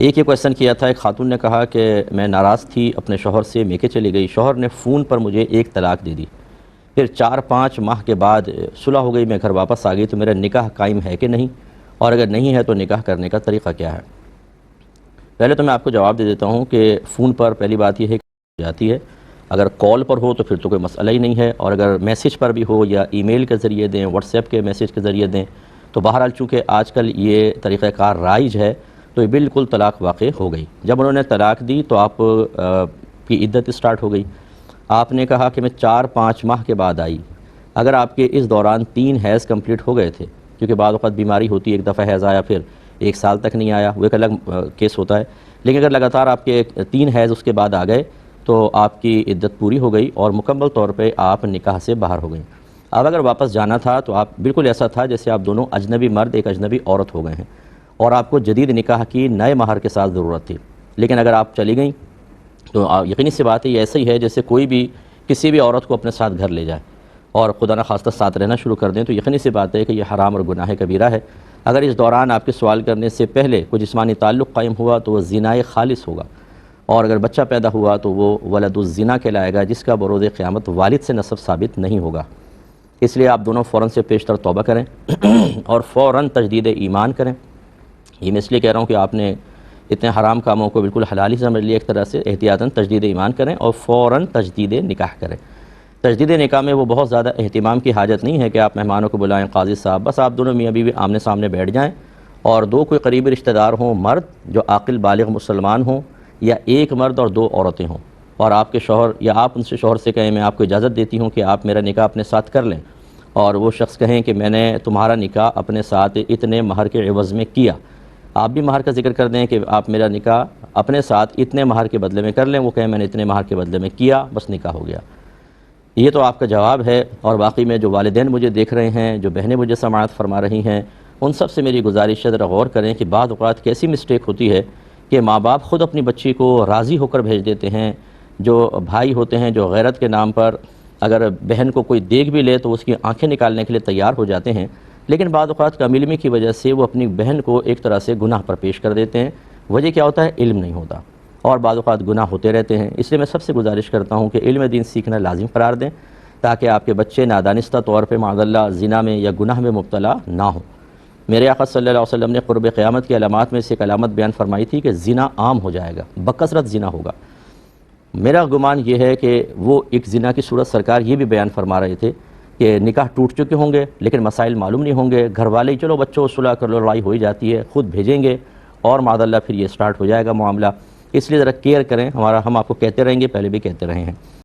ایک یہ کویشچن کیا تھا، ایک خاتون نے کہا کہ میں ناراض تھی اپنے شوہر سے، میکے چلی گئی، شوہر نے فون پر مجھے ایک طلاق دے دی، پھر 4-5 ماہ کے بعد صلح ہو گئی، میں گھر واپس آ گئی، تو میرا نکاح قائم ہے کہ نہیں، اور اگر نہیں ہے تو نکاح کرنے کا طریقہ کیا ہے؟ پہلے تو میں آپ کو جواب دے دیتا ہوں کہ فون پر پہلی بات یہ ہے کہ جاتی ہے، اگر کال پر ہو تو پھر تو کوئی مسئلہ ہی نہیں ہے، اور اگر میسیج پر بھی ہو یا ای میل کے ذریعے دیں، واٹس ایپ کے میسیج کے ذریعے دیں، تو بہرحال چونکہ آج کل یہ طریقہ کار رائج ہے تو یہ بالکل طلاق واقع ہو گئی۔ جب انہوں نے طلاق دی تو آپ کی عدت اسٹارٹ ہو گئی۔ آپ نے کہا کہ میں 4-5 ماہ کے بعد آئی، اگر آپ کے اس دوران 3 حیض کمپلیٹ ہو گئے تھے، کیونکہ بعض اوقات بیماری ہوتی ہے، ایک دفعہ حیض آیا پھر 1 سال تک نہیں آیا، وہ ایک الگ کیس ہوتا ہے، لیکن اگر لگاتار آپ کے 3 حیض اس کے بعد آ گئے تو آپ کی عدت پوری ہو گئی اور مکمل طور پہ آپ نکاح سے باہر ہو گئیں۔ اب اگر واپس جانا تھا تو آپ بالکل ایسا تھا جیسے آپ دونوں اجنبی مرد ایک اجنبی عورت ہو گئے ہیں، اور آپ کو جدید نکاح کی نئے مہر کے ساتھ ضرورت تھی، لیکن اگر آپ چلی گئیں تو یقینی سی بات ہے یہ ایسے ہی ہے جیسے کوئی بھی کسی بھی عورت کو اپنے ساتھ گھر لے جائے اور خدا نخواستہ ساتھ رہنا شروع کر دیں، تو یقینی سی بات ہے کہ یہ حرام اور گناہ کبیرہ ہے۔ اگر اس دوران آپ کے سوال کرنے سے پہلے کوئی جسمانی تعلق قائم ہوا تو وہ زنائے خالص ہوگا، اور اگر بچہ پیدا ہوا تو وہ ولد الزنا کہلائے گا، جس کا بروز قیامت والد سے نسب ثابت نہیں ہوگا۔ اس لیے آپ دونوں فوراً سے پیشتر توبہ کریں اور فوراً تجدید ایمان کریں۔ یہ میں اس لیے کہہ رہا ہوں کہ آپ نے اتنے حرام کاموں کو بالکل حلال ہی سمجھ لیا، ایک طرح سے احتیاطاً تجدید ایمان کریں اور فوراً تجدید نکاح کریں۔ تجدید نکاح میں وہ بہت زیادہ اہتمام کی حاجت نہیں ہے کہ آپ مہمانوں کو بلائیں، قاضی صاحب، بس آپ دونوں میاں بیوی آمنے سامنے بیٹھ جائیں، اور 2 کوئی قریبی رشتہ دار ہوں، مرد جو عاقل بالغ مسلمان ہوں، یا 1 مرد اور 2 عورتیں ہوں، اور آپ کے شوہر یا آپ ان سے شوہر سے کہیں میں آپ کو اجازت دیتی ہوں کہ آپ میرا نکاح اپنے ساتھ کر لیں، اور وہ شخص کہیں کہ میں نے تمہارا نکاح اپنے ساتھ اتنے مہر کے عوض میں کیا، آپ بھی مہر کا ذکر کر دیں کہ آپ میرا نکاح اپنے ساتھ اتنے مہر کے بدلے میں کر لیں، وہ کہیں میں نے اتنے مہر کے بدلے میں کیا، بس نکاح ہو گیا۔ یہ تو آپ کا جواب ہے، اور باقی میں جو والدین مجھے دیکھ رہے ہیں، جو بہنیں مجھے سماعت فرما رہی ہیں، ان سب سے میری گزارش ہے ذرا غور کریں کہ بعض اوقات کیسی مسٹیک ہوتی ہے کہ ماں باپ خود اپنی بچی کو راضی ہو کر بھیج دیتے ہیں۔ جو بھائی ہوتے ہیں جو غیرت کے نام پر اگر بہن کو کوئی دیکھ بھی لے تو اس کی آنکھیں نکالنے کے لیے تیار ہو جاتے ہیں، لیکن بعض اوقات کم علمی کی وجہ سے وہ اپنی بہن کو ایک طرح سے گناہ پر پیش کر دیتے ہیں۔ وجہ کیا ہوتا ہے؟ علم نہیں ہوتا، اور بعض اوقات گناہ ہوتے رہتے ہیں۔ اس لیے میں سب سے گزارش کرتا ہوں کہ علم دین سیکھنا لازم قرار دیں، تاکہ آپ کے بچے نادانستہ طور پہ معاذ اللہ زنا میں یا گناہ میں مبتلا نہ ہوں۔ میرے آقا صلی اللہ علیہ وسلم نے قرب قیامت کی علامات میں سے ایک علامت بیان فرمائی تھی کہ زنا عام ہو جائے گا، بکثرت زنا ہوگا۔ میرا گمان یہ ہے کہ وہ ایک زنا کی صورت سرکار یہ بھی بیان فرما رہے تھے کہ نکاح ٹوٹ چکے ہوں گے لیکن مسائل معلوم نہیں ہوں گے، گھر والے چلو بچوں صلح کر لو، لڑائی ہو ہی جاتی ہے، خود بھیجیں گے اور معاذ اللہ پھر یہ سٹارٹ ہو جائے گا معاملہ۔ اس لیے ذرا کیئر کریں، ہم آپ کو کہتے رہیں گے، پہلے بھی کہتے رہے ہیں۔